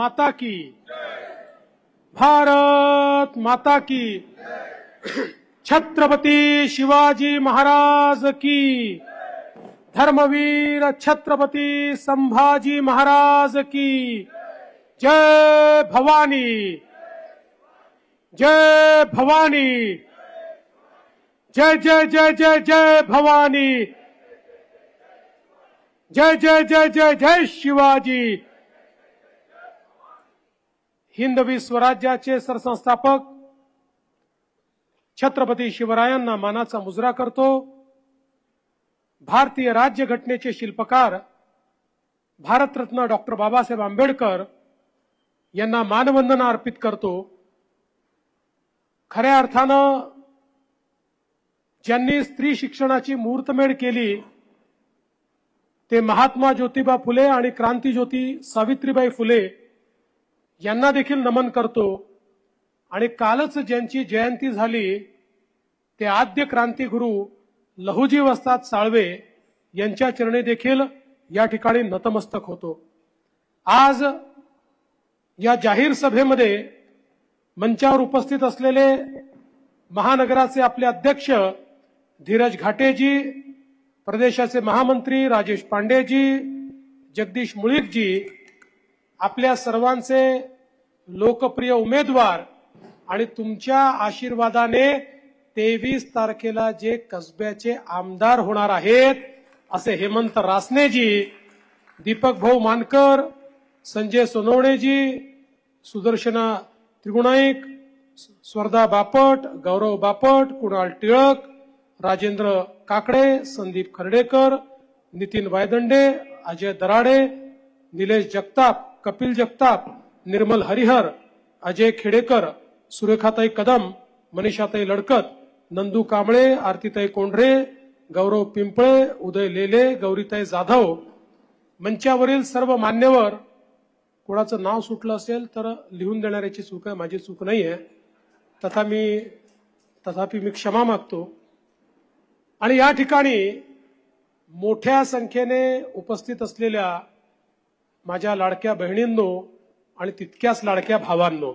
माता की, भारत माता की, छत्रपती शिवाजी महाराज की, धर्मवीर छत्रपती संभाजी महाराज की, जय भवानी, जय भवानी, जय जय जय जय जय भवानी, जय जय जय जय जय शिवाजी। हिंदवी स्वराज्याचे सरसंस्थापक छत्रपती शिवरायांना मानाचा मुजरा करतो। भारतीय राज्यघटनेचे शिल्पकार भारतरत्न डॉक्टर बाबासाहेब आंबेडकर यांना मानवंदना अर्पित करतो। खऱ्या अर्थानं ज्यांनी स्त्री शिक्षणाची मुहूर्तमेढ केली ते महात्मा ज्योतिबा फुले आणि क्रांतिज्योती सावित्रीबाई फुले यांना देखील नमन करतो। आणि कालच ज्यांची जयंती झाली ते आद्य क्रांतिगुरु लहुजी वस्ताद साळवे यांच्या चरणी देखील या ठिकाणी नतमस्तक होतो। आज या जाहीर सभेमध्ये मंचावर उपस्थित असलेले महानगराचे आपले अध्यक्ष धीरज घाटेजी, प्रदेशाचे महामंत्री राजेश पांडेजी, जगदीश मुळीकजी, आपल्या सर्वांचे लोकप्रिय उमेदवार आणि तुमच्या आशीर्वादाने 23 तारखेला जे कसब्याचे आमदार होणार आहेत असे हेमंत रासनेजी, दीपक भाऊ मानकर, संजय सोनवणेजी, सुदर्शना त्रिगुणाईक, स्वर्धा बापट, गौरव बापट, कुणाल टिळक, राजेंद्र काकडे, संदीप खर्डेकर, नितीन वायदंडे, अजय दराडे, निलेश जगताप, कपिल जगताप, निर्मल हरिहर, अजय खेडेकर, सुरेखाताई कदम, मनीषाताई लडकत, नंदू कांबळे, आरतीताई कोंढरे, गौरव पिंपळे, उदय लेले, गौरीताई जाधव, मंचावरील सर्व मान्यवर, कोणाचं नाव सुटलं असेल तर लिहून देणाऱ्याची चूक आहे, माझी चूक नाहीये, तथापि मी क्षमा मागतो। आणि या ठिकाणी मोठ्या संख्येने उपस्थित असलेल्या माझ्या लाडक्या बहिणींनो आणि तितक्याच लाडक्या भावांनो,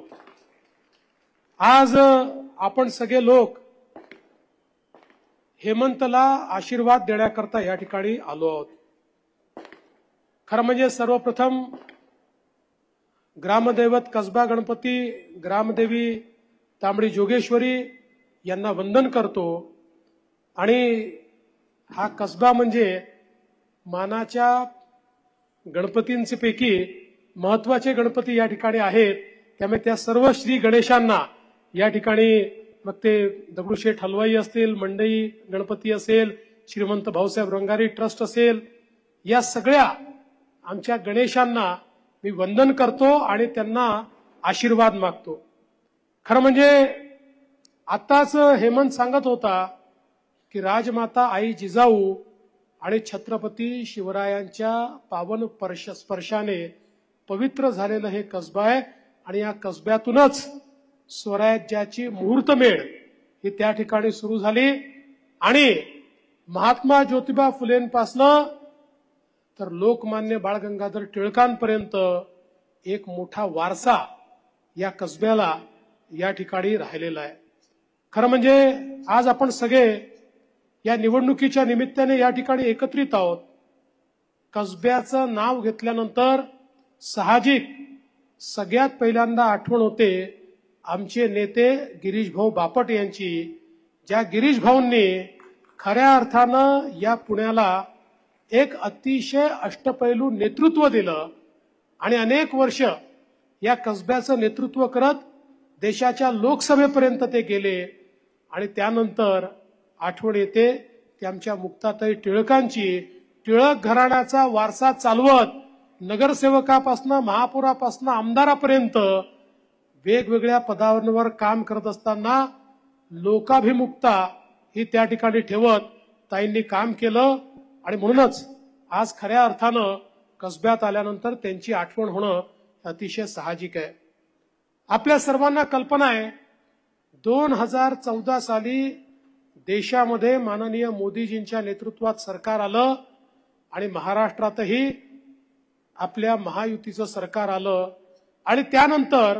आज आपण सगळे लोक हेमंतला आशीर्वाद देण्याकरता या ठिकाणी आलो आहोत। खरं म्हणजे सर्वप्रथम ग्रामदैवत कसबा गणपती ग्रामदेवी तांबडी जोगेश्वरी यांना वंदन करतो। आणि हा कसबा म्हणजे मानाच्या गणपतींचे पैकी महत्वाचे गणपती या ठिकाणी आहेत, त्यामुळे त्या सर्व श्री गणेशांना या ठिकाणी मग ते दगडूशेठ हलवाई असतील, मंडई गणपती असेल, श्रीमंत भाऊसाहेब रंगारी ट्रस्ट असेल, या सगळ्या आमच्या गणेशांना मी वंदन करतो आणि त्यांना आशीर्वाद मागतो। खरं म्हणजे आताच हेमंत सांगत होता की राजमाता आई जिजाऊ आणि छत्रपती शिवरायांच्या पावन स्पर्शाने पवित्र झालेलं हे कसबा आहे आणि या कसब्यातूनच स्वराज्याची मुहूर्तमेढ ही त्या ठिकाणी सुरू झाली। आणि महात्मा ज्योतिबा फुलेंपासनं तर लोकमान्य बाळ गंगाधर टिळकांपर्यंत एक मोठा वारसा या कसब्याला या ठिकाणी राहिलेला आहे। खरं म्हणजे आज आपण सगळे या निवडणुकीच्या निमित्ताने या ठिकाणी एकत्रित आहोत। कसब्याचं नाव घेतल्यानंतर साहजिक सगळ्यात पहिल्यांदा आठवण होते आमचे नेते गिरीश भाऊ बापट यांची, ज्या गिरीश भाऊंनी खऱ्या अर्थानं या पुण्याला एक अतिशय अष्टपैलू नेतृत्व दिलं आणि अनेक वर्ष या कसब्याचं नेतृत्व करत देशाच्या लोकसभेपर्यंत ते गेले। आणि त्यानंतर आठवण येते की आमच्या मुक्ताताई टिळकांची, टिळक घराण्याचा वारसा चालवत नगरसेवकापासून महापौरापासून आमदारापर्यंत वेगवेगळ्या पदांवर काम करत असताना लोकाभिमुखता ही त्या ठिकाणी ठेवत ताईंनी काम केलं। आणि म्हणूनच आज खऱ्या अर्थानं कसब्यात आल्यानंतर त्यांची आठवण होणं अतिशय साहजिक आहे। आपल्या सर्वांना कल्पना आहे 2014 साली देशामध्ये माननीय मोदीजींच्या नेतृत्वात सरकार आलं आणि महाराष्ट्रातही आपल्या महायुतीचं सरकार आलं आणि त्यानंतर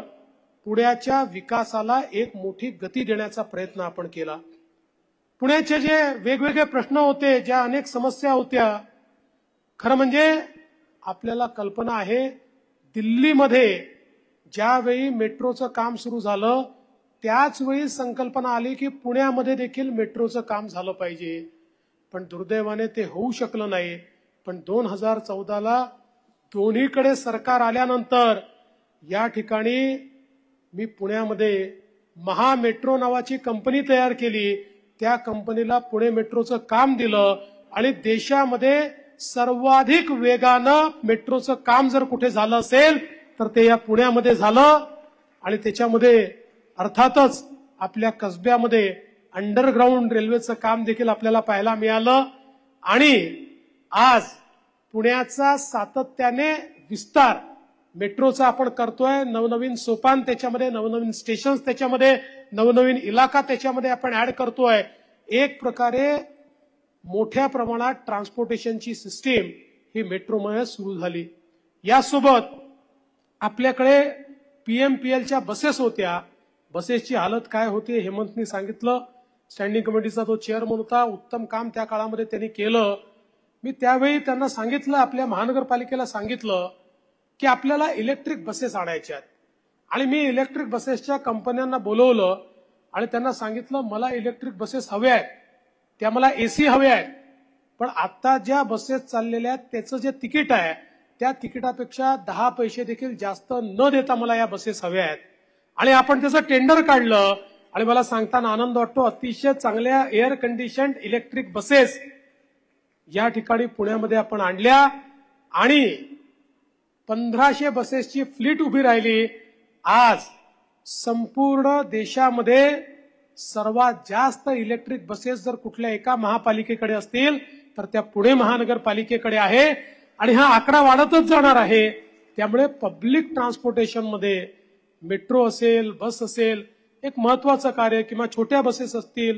पुण्याच्या विकासाला एक मोठी गती देण्याचा प्रयत्न आपण केला. पुण्याचे जे वेगवेगळे प्रश्न होते, ज्या अनेक समस्या होत्या, खरं म्हणजे आपल्याला कल्पना आहे दिल्लीमध्ये ज्यावेळी मेट्रोचं काम सुरू झालं त्याच वेळी संकल्पना आली की पुण्यामध्ये देखील मेट्रोचं काम झालं पाहिजे. पण दुर्दैवाने ते होऊ शकलं नाही. पण 2014ला दोन्हीकडे सरकार आल्यानंतर या ठिकाणी मी पुण्यामध्ये महा मेट्रो नावाची कंपनी तयार केली. त्या कंपनीला पुणे मेट्रोचं काम दिलं आणि देशामध्ये सर्वाधिक वेगानं मेट्रोचं काम जर कुठे झालं असेल तर ते या पुण्यामध्ये झालं. आणि त्याच्यामध्ये अर्थातच आपल्या कसब्यामध्ये अंडरग्राऊंड रेल्वेचं काम देखील आपल्याला पाहायला मिळालं. आणि आज पुण्याचा सातत्याने विस्तार मेट्रोचा आपण करतोय. नवनवीन सोपान त्याच्यामध्ये, नवनवीन स्टेशन्स त्याच्यामध्ये, नवनवीन इलाका त्याच्यामध्ये आपण ऍड करतोय. एक प्रकारे मोठ्या प्रमाणात ट्रान्सपोर्टेशनची सिस्टीम ही मेट्रोमुळे सुरू झाली. यासोबत आपल्याकडे पीएमपीएलच्या बसेस होत्या. बसेसची हालत काय होती हेमंतनी सांगितलं. स्टँडिंग कमिटीचा तो चेअरमन होता, उत्तम काम त्या काळामध्ये त्यांनी केलं. मी त्यावेळी त्यांना सांगितलं, आपल्या महानगरपालिकेला सांगितलं की आपल्याला इलेक्ट्रिक बसेस आणायच्या आहेत. आणि मी इलेक्ट्रिक बसेसच्या कंपन्यांना बोलवलं आणि त्यांना सांगितलं मला इलेक्ट्रिक बसेस हव्या आहेत, त्या मला एसी हव्या आहेत. पण आता ज्या बसेस चाललेल्या आहेत त्याचं जे तिकीट आहे त्या तिकिटापेक्षा 10 पैसे देखील जास्त न देता मला या बसेस हव्या आहेत. आणि आपण त्याचं टेंडर काढलं आणि मला सांगताना आनंद वाटतो, अतिशय चांगल्या एअर कंडिशन्ड इलेक्ट्रिक बसेस या ठिकाणी पुण्यामध्ये आपण आणल्या आणि 1500 बसेसची फ्लीट उभी राहिली. आज संपूर्ण देशामध्ये सर्वात जास्त इलेक्ट्रिक बसेस जर कुठल्या एका महापालिकेकडे असतील तर त्या पुणे महानगरपालिकेकडे आहे. आणि हा आकडा वाढतच जाणार आहे. त्यामुळे पब्लिक ट्रान्सपोर्टेशनमध्ये मेट्रो असेल, बस असेल, एक महत्वाचं कार्य, किंवा छोट्या बसेस असतील.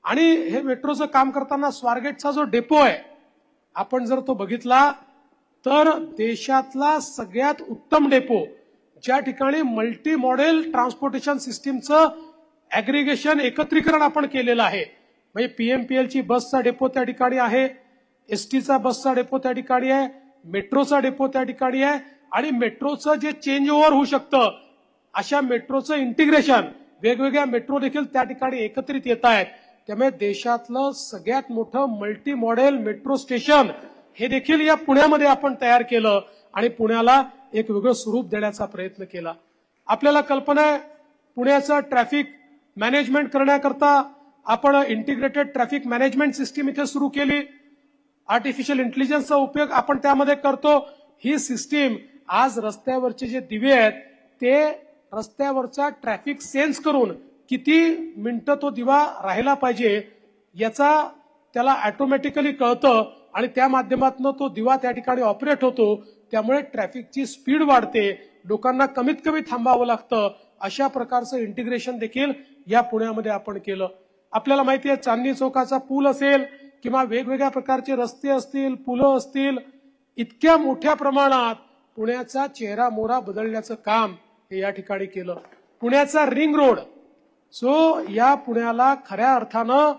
आणि हे मेट्रोचं काम करताना स्वारगेटचा जो डेपो आहे आपण जर तो बघितला तर देशातला सगळ्यात उत्तम डेपो, ज्या ठिकाणी मल्टी मॉडेल ट्रान्सपोर्टेशन सिस्टीमचं ऍग्रिगेशन, एकत्रीकरण आपण केलेलं आहे. म्हणजे पीएमपीएलची बसचा डेपो त्या ठिकाणी आहे, एसटीचा बसचा डेपो त्या ठिकाणी आहे, मेट्रोचा डेपो त्या ठिकाणी आहे. आणि मेट्रोचं जे चेंज ओव्हर होऊ शकतं अशा मेट्रोचं इंटिग्रेशन, वेगवेगळ्या मेट्रो देखील त्या ठिकाणी एकत्रित येत आहेत. त्यामुळे देशातलं सगळ्यात मोठं मल्टी मॉडेल मेट्रो स्टेशन हे देखील या पुण्यामध्ये आपण तयार केलं आणि पुण्याला एक वेगळं स्वरूप देण्याचा प्रयत्न केला. आपल्याला कल्पना आहे पुण्याचं ट्रॅफिक मॅनेजमेंट करण्याकरता आपण इंटिग्रेटेड ट्रॅफिक मॅनेजमेंट सिस्टीम इथे सुरू केली. आर्टिफिशियल इंटेलिजन्सचा उपयोग आपण त्यामध्ये करतो. ही सिस्टीम आज रस्त्यावरचे जे दिवे आहेत ते रस्त्यावरचा ट्रॅफिक सेन्स करून किती मिनिटं तो दिवा राहिला पाहिजे याचा त्याला ऑटोमॅटिकली कळतं आणि त्या माध्यमातून तो दिवा त्या ठिकाणी ऑपरेट होतो. त्यामुळे ट्रॅफिकची स्पीड वाढते, लोकांना कमीत कमी थांबावं लागतं. अशा प्रकारचं इंटिग्रेशन देखील या पुण्यामध्ये आपण केलं. आपल्याला माहिती आहे चांदणी चौकाचा पूल असेल किंवा वेगवेगळ्या प्रकारचे रस्ते असतील, पुलं असतील, इतक्या मोठ्या प्रमाणात पुण्याचा चेहरा मोहरा बदलण्याचं काम हे या ठिकाणी केलं. पुण्याचा रिंग रोड जो या पुण्याला खऱ्या अर्थानं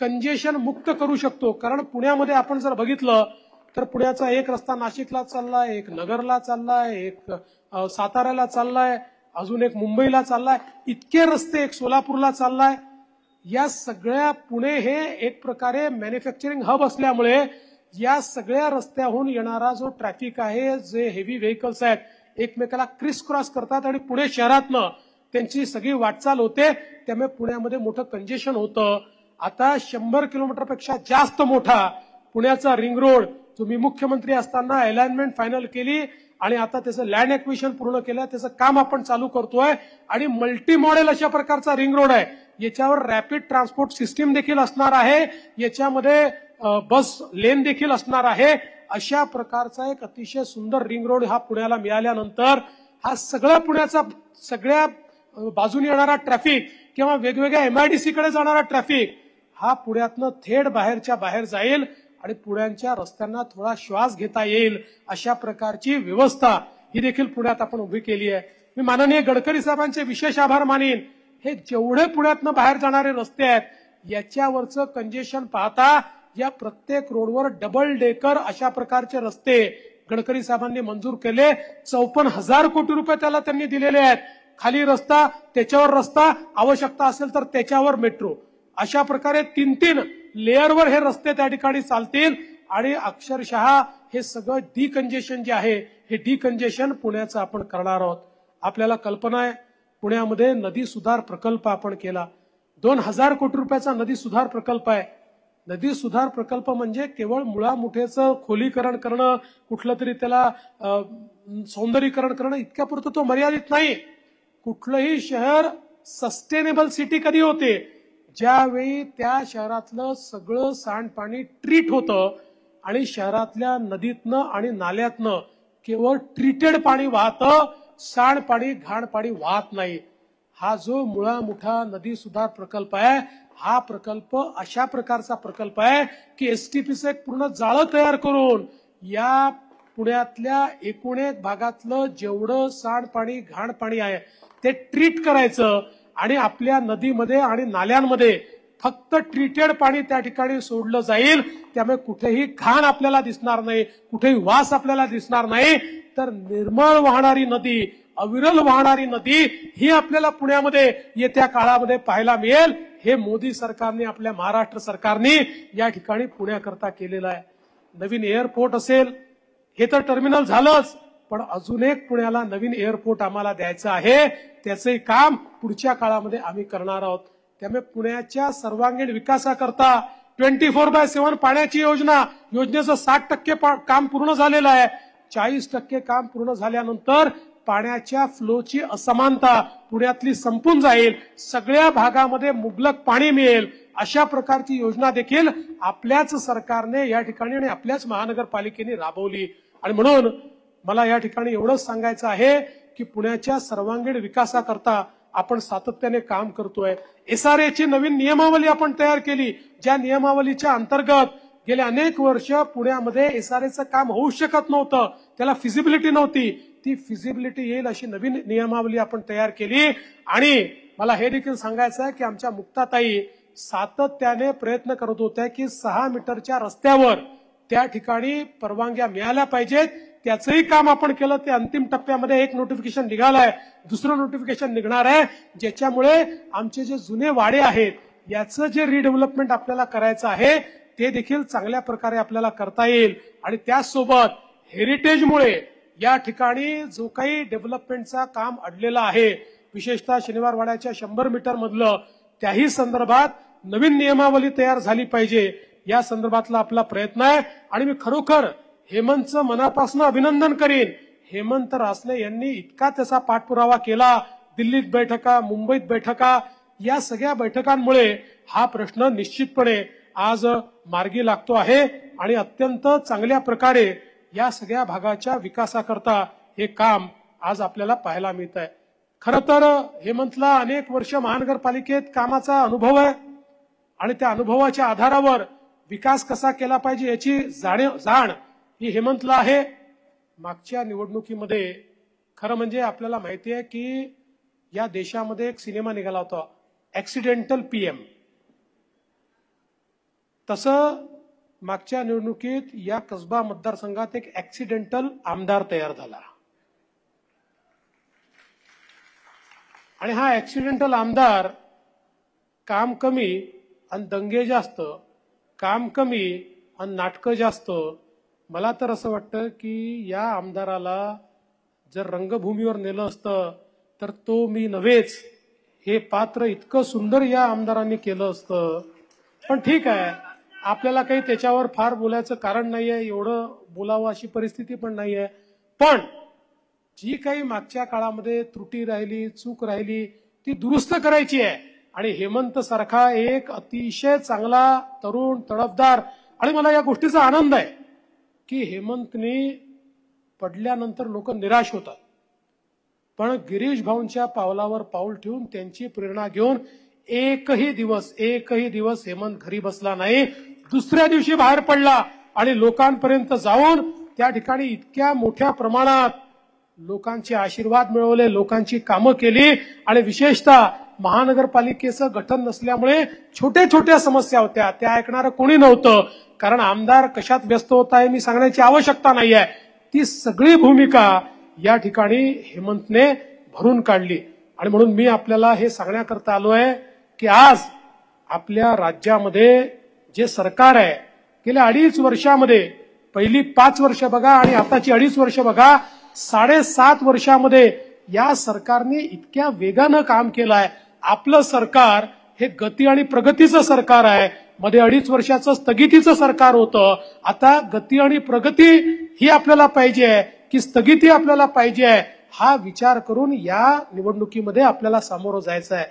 कंजेशन मुक्त करू शकतो. कारण पुण्यामध्ये आपण जर बघितलं तर पुण्याचा एक रस्ता नाशिकला चाललाय, एक नगरला चाललाय, एक साताऱ्याला चाललाय, अजून एक मुंबईला चाललाय, इतके रस्ते, एक सोलापूरला चाललाय. या सगळ्या पुणे हे एक प्रकारे मॅन्युफॅक्चरिंग हब असल्यामुळे या सगळ्या रस्त्याहून येणारा जो ट्रॅफिक आहे, जे हेवी व्हेकल्स आहेत, एकमेकाला क्रिस क्रॉस करतात आणि पुणे शहरातनं त्यांची सगळी वाटचाल होते. त्यामुळे पुण्यामध्ये मोठं कंजेशन होतं. आता 100 किलोमीटरपेक्षा जास्त मोठा पुण्याचा रिंग रोड जो मी मुख्यमंत्री असताना अलाइनमेंट फायनल केली आणि आता त्याचं लँड एक्विजिशन पूर्ण केलं, त्याचं काम आपण चालू करतोय. आणि मल्टी मॉडेल अशा प्रकारचा रिंग रोड आहे. याच्यावर रॅपिड ट्रान्सपोर्ट सिस्टीम देखील असणार आहे, याच्यामध्ये बस लेन देखील असणार आहे. अशा प्रकारचा एक अतिशय सुंदर रिंग रोड हा पुण्याला मिळाल्यानंतर हा सगळा पुण्याचा सगळ्या बाजूने येणारा ट्रॅफिक किंवा वेगवेगळ्या एमआयडीसी कडे जाणारा ट्रॅफिक हा पुण्यातनं थेट बाहेरच्या बाहेर जाईल आणि पुण्याच्या रस्त्यांना थोडा श्वास घेता येईल अशा प्रकारची व्यवस्था ही देखील पुण्यात आपण उभी केली आहे. मी माननीय गडकरी साहेबांचे विशेष आभार मानेन. हे जेवढे पुण्यातनं बाहेर जाणारे रस्ते आहेत याच्यावरचं कंजेशन पाहता या प्रत्येक रोडवर डबल डेकर अशा प्रकारचे रस्ते गडकरी साहेबांनी मंजूर केले. 54,000 कोटी रुपये त्याला त्यांनी दिलेले आहेत. खाली रस्ता, त्याच्यावर रस्ता, आवश्यकता असेल तर त्याच्यावर मेट्रो, अशा प्रकारे 3-3 लेअरवर हे रस्ते त्या ठिकाणी चालतील. आणि अक्षरशः हे सगळं डिकंजेशन जे आहे हे डिकंजेशन पुण्याचं आपण करणार आहोत. आपल्याला कल्पना आहे पुण्यामध्ये नदी सुधार प्रकल्प आपण केला. 2,000 कोटी रुपयाचा नदी सुधार प्रकल्प आहे. नदी सुधार प्रकल्प म्हणजे केवळ मुळामुठेचं खोलीकरण करणं, कुठलं तरी त्याला सौंदर्यीकरण करणं इतक्यापुरतं तो मर्यादित नाही. कुठलंही शहर सस्टेनेबल सिटी कधी होते, ज्यावेळी त्या शहरातलं सगळं सांडपाणी ट्रीट होतं आणि शहरातल्या नदीतनं आणि नाल्यातनं केवळ ट्रीटेड पाणी वाहतं, सांडपाणी घाणपाणी वाहत नाही. हा जो मुळामुठा नदी सुधार प्रकल्प आहे हा प्रकल्प अशा प्रकारचा प्रकल्प आहे की एसटीपीचं एक पूर्ण जाळं तयार करून या पुण्यातल्या एकूण एक भागातलं जेवढं सांडपाणी घाणपाणी आहे ते ट्रीट करायचं आणि आपल्या नदीमध्ये आणि नाल्यांमध्ये फक्त ट्रीटेड पाणी त्या ठिकाणी सोडलं जाईल. त्यामुळे कुठेही घाण आपल्याला दिसणार नाही, कुठेही वास आपल्याला दिसणार नाही. तर निर्मळ वाहणारी नदी, अविरल वाहणारी नदी ही आपल्याला पुण्यामध्ये येत्या काळामध्ये पाहायला मिळेल. हे मोदी सरकारने, आपल्या महाराष्ट्र सरकारने या ठिकाणी पुण्याकरता केलेलं आहे. नवीन एअरपोर्ट असेल, हे तर टर्मिनल झालंच, पण अजून एक पुण्याला नवीन एअरपोर्ट आम्हाला द्यायचं आहे. त्याचंही काम पुढच्या काळामध्ये आम्ही करणार आहोत. त्यामुळे पुण्याच्या सर्वांगीण विकासाकरता 24/7 पाण्याची योजनेचं 60% काम पूर्ण झालेलं आहे. 40% काम पूर्ण झाल्यानंतर पाण्याच्या फ्लोची असमानता पुण्यातली संपून जाईल. सगळ्या भागामध्ये मुबलक पाणी मिळेल अशा प्रकारची योजना देखील आपल्याच सरकारने या ठिकाणी आणि आपल्याच महानगरपालिकेने राबवली. आणि म्हणून मला या ठिकाणी एवढंच सांगायचं आहे की पुण्याच्या सर्वांगीण विकासाकरता आपण सातत्याने काम करतोय. एसआरएची नवीन नियमावली आपण तयार केली, ज्या नियमावलीच्या अंतर्गत गेले अनेक वर्ष पुण्यामध्ये एसआरएचं काम होऊ शकत नव्हतं, त्याला फिजिबिलिटी नव्हती. ती फिजिबिलिटी येईल अशी नवीन नियमावली आपण तयार केली. आणि मला हे देखील सांगायचं आहे की आमच्या मुक्ताताई सातत्याने प्रयत्न करत होत्या की 6 मीटरच्या रस्त्यावर त्या ठिकाणी परवानग्या मिळाल्या पाहिजेत. त्याचंही काम आपण केलं. ते अंतिम टप्प्यामध्ये एक नोटिफिकेशन निघालंय, दुसरं नोटिफिकेशन निघणार आहे, ज्याच्यामुळे आमचे जे जुने वाडे आहेत याचं जे रिडेव्हलपमेंट आपल्याला करायचं आहे ते देखील चांगल्या प्रकारे आपल्याला करता येईल. आणि त्याचसोबत हेरिटेजमुळे या ठिकाणी जो काही डेव्हलपमेंटचा काम अडलेला आहे, विशेषतः शनिवार वाड्याच्या 100 मीटर मधलं, त्याही संदर्भात नवीन नियमावली तयार झाली पाहिजे, या संदर्भातला आपला प्रयत्न आहे. आणि मी खरोखर हेमंतचं मनापासून अभिनंदन करीन. हेमंत रासने यांनी इतका त्याचा पाठपुरावा केला. दिल्लीत बैठका, मुंबईत बैठका, या सगळ्या बैठकांमुळे हा प्रश्न निश्चितपणे आज मार्गी लागतो आहे आणि अत्यंत चांगल्या प्रकारे या सगळ्या भागाच्या विकासाकरता हे काम आज आपल्याला पाहायला मिळत आहे. खरं तर हेमंतला अनेक वर्ष महानगरपालिकेत कामाचा अनुभव आहे आणि त्या अनुभवाच्या आधारावर विकास कसा केला पाहिजे याची जाण ही हेमंतला आहे. मागच्या निवडणुकीमध्ये खरं म्हणजे आपल्याला माहिती आहे की या देशामध्ये एक सिनेमा निघाला होता, ऍक्सिडेंटल पीएम. तसं मागच्या निवडणुकीत या कसबा मतदारसंघात एक ऍक्सिडेंटल आमदार तयार झाला. आणि हा ऍक्सिडेंटल आमदार काम कमी आणि दंगे जास्त, काम कमी आणि नाटकं जास्त. मला तर असं वाटतं की या आमदाराला जर रंगभूमीवर नेलं असतं तर तो मी नव्हेच, हे पात्र इतकं सुंदर या आमदारांनी केलं असतं. पण ठीक आहे, आपल्याला काही त्याच्यावर फार बोलायचं कारण नाहीये, एवढं बोलावं अशी परिस्थिती पण नाहीये. पण जी काही मागच्या काळामध्ये त्रुटी राहिली, चूक राहिली, ती दुरुस्त करायची आहे. आणि हेमंत सारखा एक अतिशय चांगला तरुण तडफदार, आणि मला या गोष्टीचा आनंद आहे की हेमंतनी पडल्यानंतर लोक निराश होतात, पण गिरीश भाऊंच्या पावलावर पाऊल ठेवून त्यांची प्रेरणा घेऊन एकही दिवस हेमंत घरी बसला नाही. दुसऱ्या दिवशी बाहेर पडला आणि लोकांपर्यंत जाऊन त्या ठिकाणी इतक्या मोठ्या प्रमाणात लोकांचे आशीर्वाद मिळवले, लोकांची कामं केली आणि विशेषतः महानगरपालिकेचं गठन नसल्यामुळे छोट्या छोट्या समस्या होत्या, त्या ऐकणारं कोणी नव्हतं. कारण आमदार कशात व्यस्त होत आहे मी सांगण्याची आवश्यकता नाहीये. ती सगळी भूमिका या ठिकाणी हेमंतने भरून काढली. आणि म्हणून मी आपल्याला हे सांगण्याकरता आलोय की आज आपल्या राज्यामध्ये जे सरकार आहे, गेल्या 2.5 वर्षामध्ये, पहिली 5 वर्ष बघा आणि आताची 2.5 वर्ष बघा, 7.5 वर्षामध्ये या सरकारने इतक्या वेगानं काम केलं आहे. आपलं सरकार हे गती आणि प्रगतीचं सरकार आहे. मध्ये 2.5 वर्षाचं स्थगितीचं सरकार होतं. आता गती आणि प्रगती ही आपल्याला पाहिजे आहे की स्थगिती आपल्याला पाहिजे आहे, हा विचार करून या निवडणुकीमध्ये आपल्याला सामोरं जायचं आहे.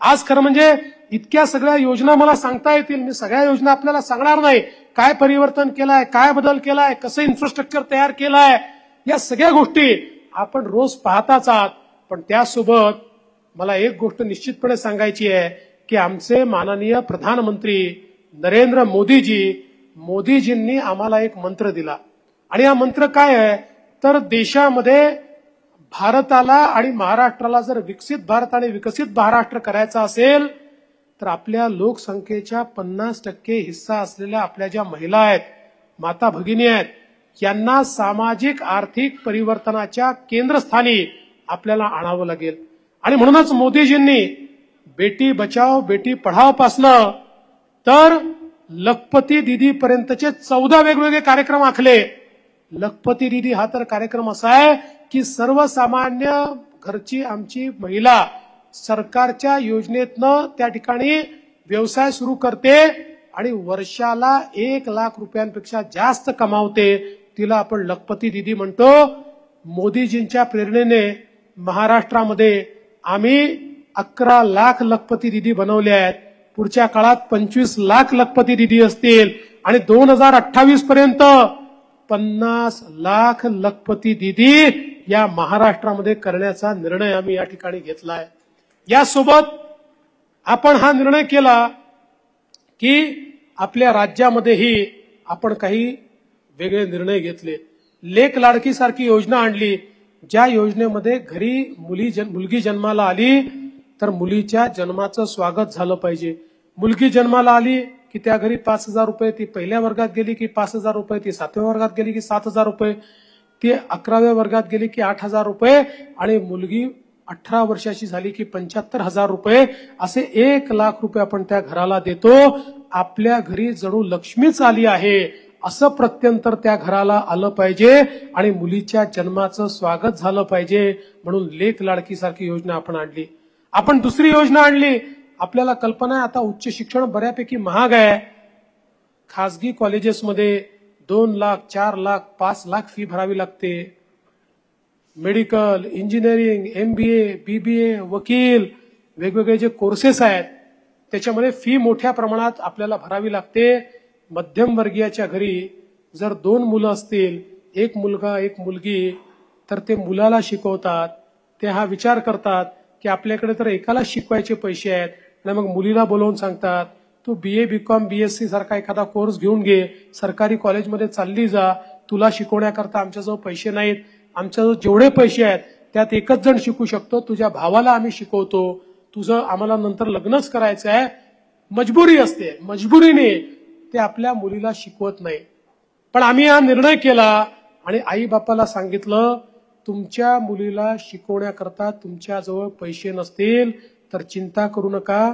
आज खरं म्हणजे इतक्या सगळ्या योजना मला सांगता येतील, मी सगळ्या योजना आपल्याला सांगणार नाही. काय परिवर्तन केलंय, काय बदल केलाय, कसं इन्फ्रास्ट्रक्चर तयार केलंय, या सगळ्या गोष्टी आपण रोज पाहताच आहात. पण त्यासोबत मला एक गोष्ट निश्चितपणे सांगायची आहे की आमचे माननीय प्रधानमंत्री नरेंद्र मोदीजींनी आम्हाला एक मंत्र दिला. आणि हा मंत्र काय आहे तर देशामध्ये भारताला आणि महाराष्ट्राला जर विकसित भारत आणि विकसित महाराष्ट्र करायचा असेल तर आपल्या लोकसंख्येच्या 50% हिस्सा असलेल्या आपल्या ज्या महिला आहेत, माता भगिनी आहेत, यांना सामाजिक आर्थिक परिवर्तनाच्या केंद्रस्थानी आपल्याला आणावं लागेल. आणि म्हणूनच मोदीजींनी बेटी बचाओ बेटी पढाओ पासनं तर लखपती दीदी पर्यंतचे 14 वेगवेगळे कार्यक्रम आखले. लखपती दीदी हा तर कार्यक्रम असा आहे की सर्वसामान्य घरची आमची महिला सरकारच्या योजनेतनं त्या ठिकाणी व्यवसाय सुरू करते आणि वर्षाला 1 लाख रुपयांपेक्षा जास्त कमावते, तिला आपण लखपती दीदी म्हणतो. मोदीजींच्या प्रेरणेने महाराष्ट्रामध्ये आम्ही 11 लाख लखपती दीदी बनवले आहेत. पुढच्या काळात 25 लाख लखपती दीदी असतील आणि 2028 पर्यंत 50 लाख लखपती दीदी या महाराष्ट्रामध्ये करण्याचा निर्णय आम्ही या ठिकाणी घेतलाय. यासोबत आपण हा निर्णय केला की आपल्या राज्यामध्येही आपण काही वेगळे निर्णय घेतले. लेक लाडकी सारखी योजना आणली, ज्या योजनेमध्ये घरी मुलगी जन्माला आली तर मुलीच्या जन्माचं स्वागत झालं पाहिजे. मुलगी जन्माला आली की त्या घरी 5,000 रुपये, ती पहिल्या वर्गात गेली की 5,000 रुपये, ती 7व्या वर्गात गेली की 7,000 रुपये, ती 11व्या वर्गात गेली की 8,000 रुपये आणि मुलगी 18 वर्षाची झाली की 75,000 रुपये, असे 1 लाख रुपये आपण त्या घराला देतो. आपल्या घरी जणू लक्ष्मीच आली आहे असं प्रत्यंतर त्या घराला आलं पाहिजे आणि मुलीच्या जन्माचं स्वागत झालं पाहिजे. म्हणून लेक लाडकी सारखी योजना आपण आणली. आपण दुसरी योजना आणली. आपल्याला कल्पना आहे आता उच्च शिक्षण बऱ्यापैकी महाग आहे. खासगी कॉलेजेसमध्ये 2 लाख, 4 लाख, 5 लाख फी भरावी लागते. मेडिकल, इंजिनिअरिंग, MBA, BBA, वकील, वेगवेगळे जे कोर्सेस आहेत त्याच्यामध्ये फी मोठ्या प्रमाणात आपल्याला भरावी लागते. मध्यमवर्गीयाच्या घरी जर 2 मुलं असतील, 1 मुलगा 1 मुलगी, तर ते मुलाला शिकवतात. ते हा विचार करतात की आपल्याकडे तर एकाला शिकवायचे पैसे आहेत आणि मग मुलीला बोलवून सांगतात तू BA, BCom, BSc सारखा एखादा कोर्स घेऊन घे, सरकारी कॉलेजमध्ये चालली जा, तुला शिकवण्याकरता आमच्याजवळ पैसे नाहीत, आमच्याजवळ जेवढे पैसे आहेत त्यात एकच जण शिकू शकतो, तुझ्या भावाला आम्ही शिकवतो, तुझं आम्हाला नंतर लग्नच करायचं आहे. मजबुरी असते, मजबुरीने ते आपल्या मुलीला शिकवत नाही. पण आम्ही हा निर्णय केला आणि आई बापाला सांगितलं तुमच्या मुलीला शिकवण्याकरता तुमच्याजवळ पैसे नसतील तर चिंता करू नका.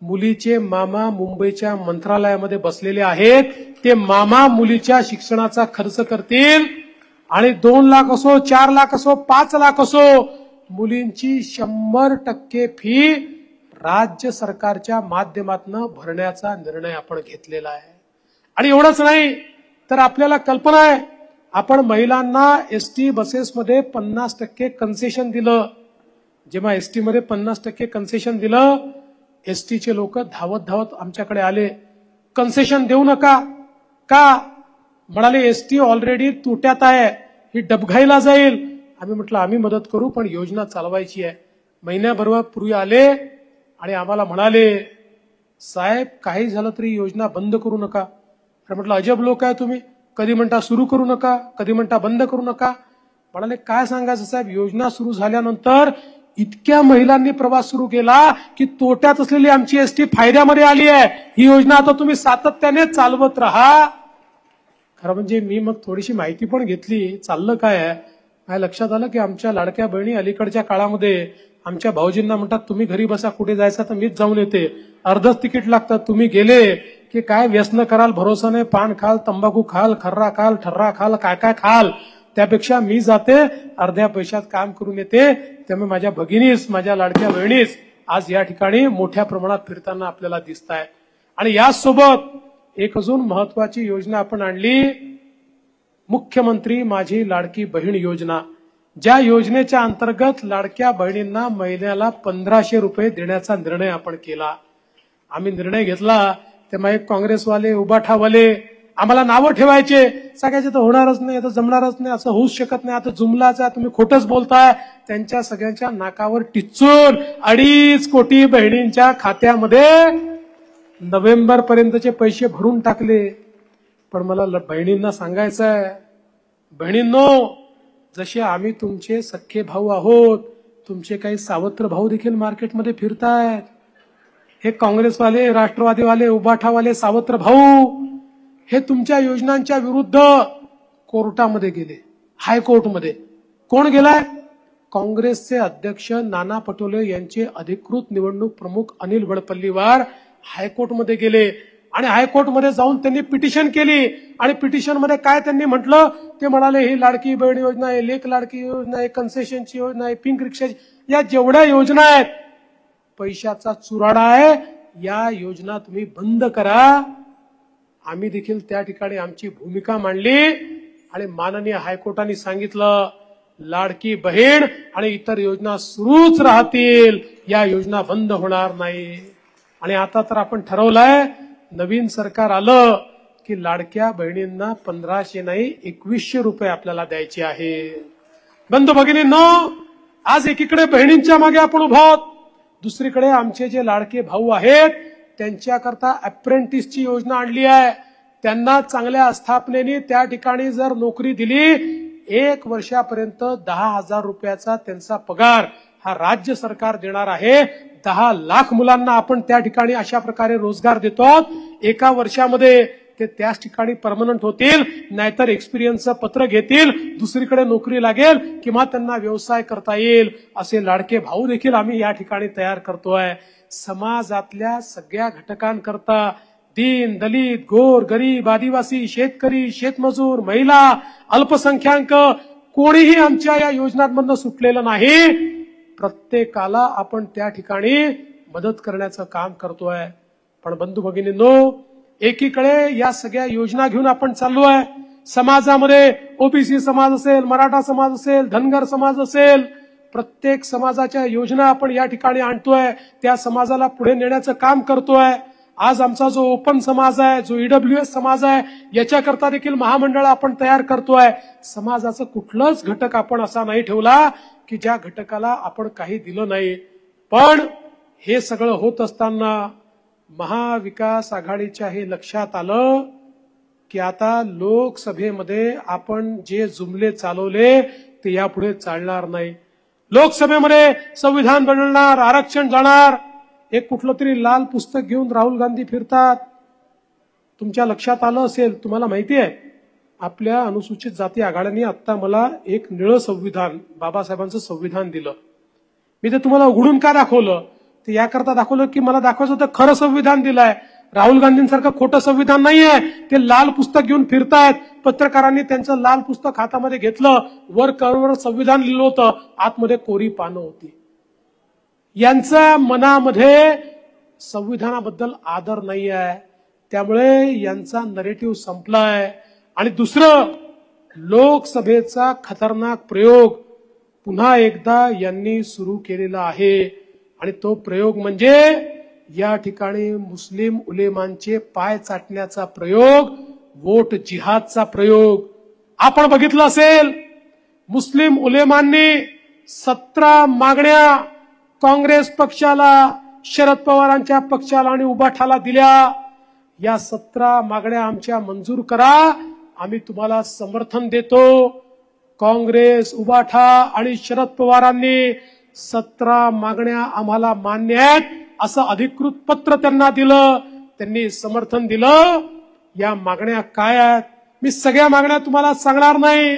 मुलीचे मामा मुंबईच्या मंत्रालयामध्ये बसलेले आहेत, ते मामा मुलीच्या शिक्षणाचा खर्च करतील आणि 2 लाख असो, 4 लाख असो, 5 लाख असो, मुलींची 100% फी राज्य सरकारच्या माध्यमातून भरण्याचा निर्णय आपण घेतलेला आहे. आणि एवढंच नाही तर आपल्याला कल्पना आहे आपण महिलांना ST बसेसमध्ये 50% कन्सेशन दिलं. जेव्हा ST मध्ये 50% कन्सेशन दिलं, STचे लोक धावत धावत आमच्याकडे आले, कन्सेशन देऊ नका. का म्हणाले ST ऑलरेडी तोट्यात आहे, ही डबघाईला जाईल. आम्ही म्हटलं आम्ही मदत करू पण योजना चालवायची आहे. महिन्याभरापूर्वी आले आणि आम्हाला म्हणाले साहेब काही झालं तरी योजना बंद करू नका. म्हटलं अजब लोक आहे तुम्ही, कधी म्हणता सुरू करू नका, कधी म्हणता बंद करू नका. म्हणाले काय सांगायचं साहेब, योजना सुरू झाल्यानंतर इतक्या महिलांनी प्रवास सुरू केला की तोट्यात असलेली आमची एसटी फायद्यामध्ये आली आहे. ही योजना आता तुम्ही सातत्याने चालवत राहा. खरं म्हणजे मी मग थोडीशी माहिती पण घेतली, चाललं काय आहे. माझ्या लक्षात आलं की आमच्या लाडक्या बहिणी अलीकडच्या काळामध्ये आमच्या भाऊजींना म्हणतात तुम्ही घरी बसा, कुठे जायचं तर मीच जाऊन येते, अर्धच तिकीट लागतं, तुम्ही गेले की काय व्यसन कराल, भरोसा नाही, पान खाल, तंबाखू खाल, खर्रा खाल, ठर्रा खाल, काय काय खाल, त्यापेक्षा मी जाते, अर्ध्या पैशात काम करून येते. त्यामुळे माझ्या भगिनीस, माझ्या लाडक्या बहिणीस आज या ठिकाणी मोठ्या प्रमाणात फिरताना आपल्याला दिसत आहे. आणि यासोबत एक अजून महत्वाची योजना आपण आणली, मुख्यमंत्री माझी लाडकी बहीण योजना. ज्या योजनेच्या अंतर्गत लाडक्या बहिणींना महिन्याला 1500 रुपये देण्याचा निर्णय आपण केला. आम्ही निर्णय घेतला तेव्हा एक काँग्रेसवाले, उबाठावाले आम्हाला नावं ठेवायचे, सगळ्याचे तर होणारच नाही, आता जमणारच नाही, असं होऊच शकत नाही, आता जुमलाचा तुम्ही खोटच बोलताय. त्यांच्या सगळ्यांच्या नाकावर टिच्चून 2.5 कोटी बहिणींच्या खात्यामध्ये नोव्हेंबर पर्यंतचे पैसे भरून टाकले. पण मला बहिणींना सांगायचंय, बहिणींनो, जसे आम्ही तुमचे सख्खे भाऊ आहोत, तुमचे काही सावत्र भाऊ देखील मार्केटमध्ये फिरतायत. हे काँग्रेसवाले, राष्ट्रवादीवाले, उबाठावाले सावत्र भाऊ हे तुमच्या योजनांच्या विरुद्ध कोर्टामध्ये गेले, हायकोर्टमध्ये. कोण गेलाय? काँग्रेसचे अध्यक्ष नाना पटोले यांचे अधिकृत निवडणूक प्रमुख अनिल वडपल्लीवार हायकोर्टमध्ये गेले आणि हायकोर्टमध्ये जाऊन त्यांनी पिटिशन केली. आणि पिटिशनमध्ये काय त्यांनी म्हटलं, ते म्हणाले ही लाडकी बहीण योजना आहे, लेक लाडकी योजना आहे, कन्सेशनची योजना आहे, पिंक रिक्षाची, या जेवढ्या योजना आहेत पैशाचा चुराडा आहे, या योजना तुम्ही बंद करा. आम्ही देखील त्या ठिकाणी आमची भूमिका मांडली आणि माननीय हायकोर्टाने सांगितलं लाडकी बहीण आणि इतर योजना सुरूच राहतील, या योजना बंद होणार नाही. आणि आता तर आपण ठरवलंय, नवीन सरकार आलं की लाडक्या बहिणींना 1500 नाही 2100 रुपये आपल्याला द्यायचे आहे. बंधू भगिनींनो, आज एकीकडे बहिणींच्या मागे आपण उभा आहोत, दुसरीकडे आमचे जे लाडके भाऊ आहेत त्यांच्याकरता अप्रेंटिसची योजना आणली आहे. त्यांना चांगल्या आस्थापनेने त्या ठिकाणी जर नोकरी दिली, 1 वर्षापर्यंत 10,000 रुपयाचा त्यांचा पगार हा राज्य सरकार देणार आहे. 10 लाख मुलांना आपण त्या ठिकाणी अशा प्रकारे रोजगार देतो. 1 वर्षामध्ये ते त्याच ठिकाणी परमनंट होतील, नाहीतर एक्सपिरियन्सचं पत्र घेतील, दुसरीकडे नोकरी लागेल किंवा त्यांना व्यवसाय करता येईल. असे लाडके भाऊ देखील आम्ही या ठिकाणी तयार करतोय. समाजातल्या सगळ्या घटकांकरता, दीन, दलित, गोर, गरीब, आदिवासी, शेतकरी, शेतमजूर, महिला, अल्पसंख्याक, कोणीही आमच्या या योजनांमधून सुटलेलं नाही. प्रत्येकाला आपण त्या ठिकाणी मदत करण्याचं काम करतोय. पण बंधू भगिनींनो, एकीकडे या सगळ्या योजना घेऊन आपण चाललोय. समाजामध्ये ओबीसी समाज असेल, मराठा समाज असेल, धनगर समाज असेल, प्रत्येक समाजाच्या योजना आपण या ठिकाणी आणतोय, त्या समाजाला पुढे नेण्याचं काम करतोय. आज आमचा जो ओपन समाज आहे, जो ईडब्ल्यूएस समाज आहे, याच्याकरता देखील महामंडळ आपण तयार करतोय. समाजाचं कुठलंच घटक आपण असा नाही ठेवला की ज्या घटकाला आपण काही दिलं नाही. पण हे सगळं होत असताना महाविकास आघाडीच्या हे लक्षात आलं की आता लोकसभेमध्ये आपण जे जुमले चालवले ते यापुढे चालणार नाही. लोकसभेमध्ये संविधान बदलणार, आरक्षण जाणार, एक कुठलं तरी लाल पुस्तक घेऊन राहुल गांधी फिरतात. तुमच्या लक्षात आलं असेल, तुम्हाला माहिती आहे, आपल्या अनुसूचित जाती आघाड्यांनी आता मला एक निळं संविधान, बाबासाहेबांचं संविधान दिलं. मी ते तुम्हाला उघडून का दाखवलं, ते याकरता दाखवलं की मला दाखवायचं होतं खरं संविधान दिलंय. राहुल गांधींसारखं खोटं संविधान नाहीये. ते लाल पुस्तक घेऊन फिरतायत. पत्रकारांनी त्यांचं लाल पुस्तक हातामध्ये घेतलं, वर कव्हरवर संविधान लिहिलं होतं, आतमध्ये कोरी पानं होती. यांच्या मनामध्ये संविधानाबद्दल आदर नाही आहे. त्यामुळे यांचा नरेटिव्ह संपलाय. आणि दुसरं, लोकसभेचा खतरनाक प्रयोग पुन्हा एकदा यांनी सुरू केलेला आहे. आणि तो प्रयोग म्हणजे या ठिकाणी मुस्लिम उलेमांचे पाय चाटण्याचा प्रयोग, वोट जिहादचा प्रयोग. आपण बघितलं असेल, मुस्लिम उलेमांनी 17 मागण्या काँग्रेस पक्षाला, शरद पवारांच्या पक्षाला आणि उबाठाला दिल्या. या 17 मागण्या आमच्या मंजूर करा, आम्ही तुम्हाला समर्थन देतो. काँग्रेस, उबाठा आणि शरद पवारांनी 17 मागण्या आम्हाला मान्य आहेत असं अधिकृत पत्र त्यांना दिलं. त्यांनी समर्थन दिलं. या मागण्या काय आहेत? मी सगळ्या मागण्या तुम्हाला सांगणार नाही.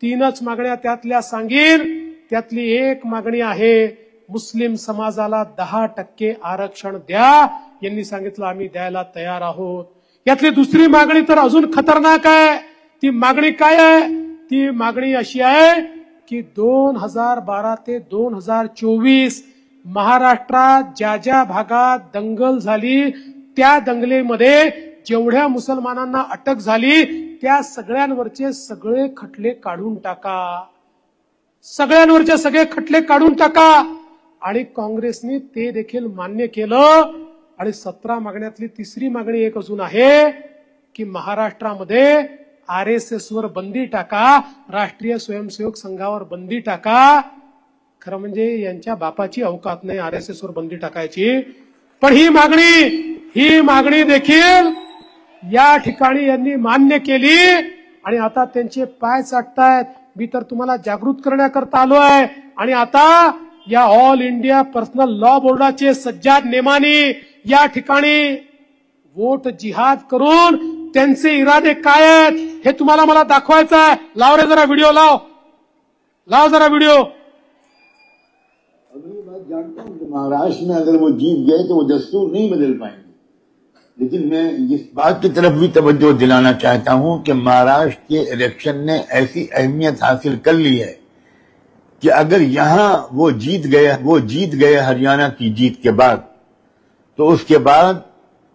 3च मागण्या त्यातल्या सांगेन. त्यातली एक मागणी आहे, मुस्लिम समाजाला 10% आरक्षण द्या. यांनी सांगितलं आम्ही द्यायला तयार आहोत. यातली दुसरी मागणी तर अजून खतरनाक आहे. ती मागणी काय आहे? ती मागणी अशी आहे की 2012 ते 2024 महाराष्ट्रात ज्या ज्या भागात दंगल झाली त्या दंगलीमध्ये जेवढ्या मुसलमानांना अटक झाली त्या सगळ्यांवरचे सगळे खटले काढून टाका. सगळ्यांवरचे सगळे खटले काढून टाका. आणि काँग्रेसने ते देखील मान्य केलं. आणि 17 मागण्यातली तिसरी मागणी एक अजून आहे की महाराष्ट्रामध्ये RSS वर बंदी टाका, राष्ट्रीय स्वयंसेवक संघावर बंदी टाका. खरं म्हणजे यांच्या बापाची अवकात नाही RSS वर बंदी टाकायची. पण ही मागणी देखील या ठिकाणी यांनी मान्य केली. आणि आता त्यांचे पाय चाटतायत. मी तर तुम्हाला जागृत करण्याकरता आलो आहे. आणि आता या ऑल इंडिया पर्सनल लॉ बोर्डाचे सज्जाद नेमानी या ठिकाणी वोट जिहाद करून त्यांचे इरादे काय आहेत हे तुम्हाला मला दाखवायचं आहे. लाव रे जरा व्हिडिओ लाव जरा व्हिडिओ. अभी मैं जानता हूं कि महाराष्ट्र में अगर वो जीत गए तो वो दस्तूर नहीं बदल पाएंगे, लेकिन मैं इस बात की तरफ भी तवज्जो दिलाना चाहता हूं कि महाराष्ट्र के इलेक्शन ने ऐसी अहमियत हासिल कर ली है कि अगर यहां वो जीत गए हरियाणा की जीत के बाद, तो उसके बाद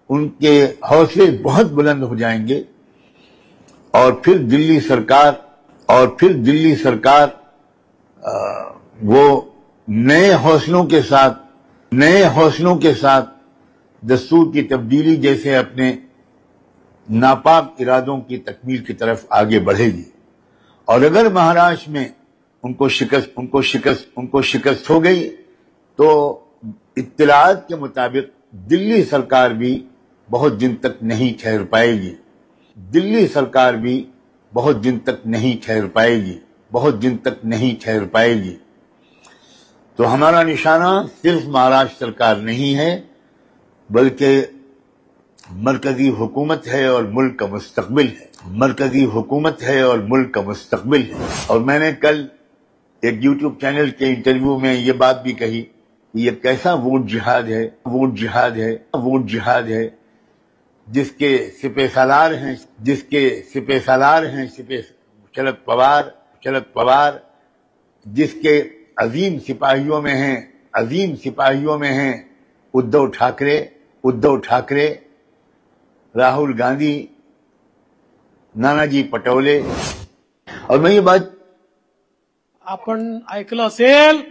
उनके हौसले बहुत बुलंद हो जाएंगे. और फिर दिल्ली सरकार वो नए हौसलों के साथ दस्तूर की तब्दीली जैसे अपने नापाक इरादों की तकमील की तरफ आगे बढ़ेगी. और अगर महाराष्ट्र में उनको शिकस्त हो गई तो इत्तलात के मुताबिक दिल्ली सरकार भी बहुत दिन तक नहीं ठहर पाएगी. तो हमारा निशाना सिर्फ महाराष्ट्र सरकार नहीं है, बल्कि मरकजी हुकूमत है और मुल्क का मुस्तकबिल है. और मैंने कल एक YouTube चैनल के इंटरव्यू में ये बात भी कही कि ये कैसा वोट जिहाद है जिसके सिपहसालार हैं शरद पवार, जिसके अजीम सिपाहियों में हैं उद्धव ठाकरे, राहुल गांधी, नानाजी पटोले. और मैं ये बात आपण ऐकलं असेल,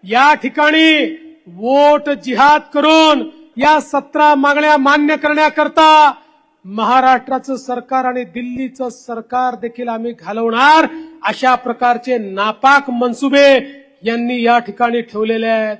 या ठिकाणी वोट जिहाद करून या 17 मागण्या मान्य करण्याकरता महाराष्ट्राचं सरकार आणि दिल्लीचं सरकार देखील आम्ही घालवणार अशा प्रकारचे नापाक मनसुबे यांनी या ठिकाणी ठेवलेले आहेत.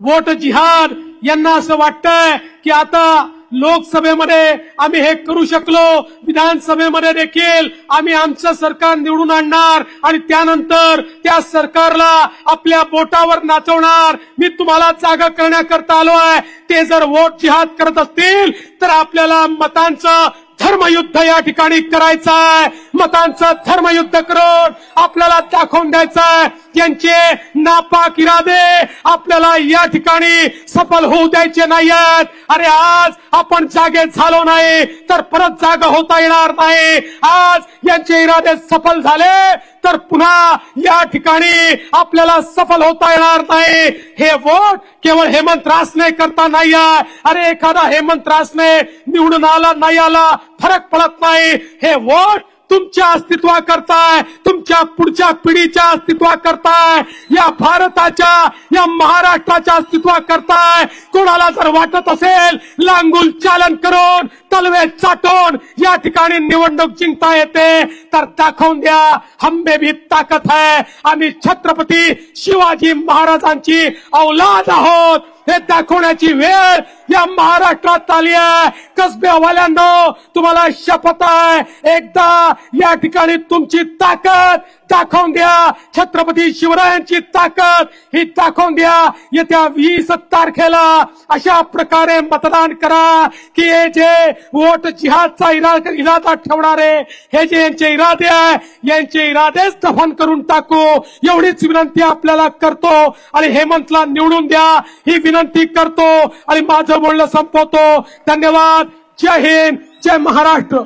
वोट जिहाद यांना असं वाटतंय की आता लोकसभेमध्ये आम्ही हे करू शकलो, विधानसभेमध्ये देखील आम्ही आमचं सरकार निवडून आणणार आणि त्यानंतर त्या सरकारला आपल्या बोटावर नाचवणार. मी तुम्हाला जागा करण्याकरता आलो आहे. ते जर वोट जिहाद करत असतील तर आपल्याला मतांचं धर्मयुद्ध या ठिकाणी करायचं आहे. मतांचं धर्मयुद्ध करून आपल्याला दाखवून द्यायचं आहे यांचे नापाक इरादे आपल्याला या ठिकाणी सफल होऊ द्यायचे नाहीयेत. अरे आज आपण जागे झालो नाही तर परत जागा होता येणार नाही. आज यांचे इरादे सफल झाले तर पुन्हा या ठिकाणी आपल्याला सफल होता येणार नाही. हे वोट केवळ हेमंत रासने करता नाही आहे. अरे एखादा हेमंत रासने निवडून आला नाही आला फरक पडत नाही. हे वोट तुमच्या अस्तित्वाकरताय, तुमच्या पुढच्या पिढीच्या अस्तित्वाकरताय, या भारताच्या, या महाराष्ट्राच्या अस्तित्वाकरताय. कोणाला जर वाटत असेल लांगुल चालन करून तलवे चाटून या ठिकाणी निवडणूक जिंकता येते तर दाखवून द्या. हम में भी ताकत है. आम्ही छत्रपती शिवाजी महाराजांची औलाद आहोत हे दाखवण्याची वेळ या महाराष्ट्रात आली आहे. कसबेवाल्यांनो तुम्हाला शपथ आहे, एकदा या ठिकाणी तुमची ताकद दाखवून द्या. छत्रपती शिवरायांची ताकद ही दाखवून द्या. येत्या 20 तारखेला अशा प्रकारे मतदान करा की हे जे वोट जिहादचा इरादा ठेवणारे हे जे यांचे इरादे आहे यांचे इरादेच दफन करून टाकू एवढीच विनंती आपल्याला करतो आणि हेमंतला निवडून द्या ही विनंती करतो आणि माझं बोलणं संपवतो. धन्यवाद. जय हिंद, जय महाराष्ट्र.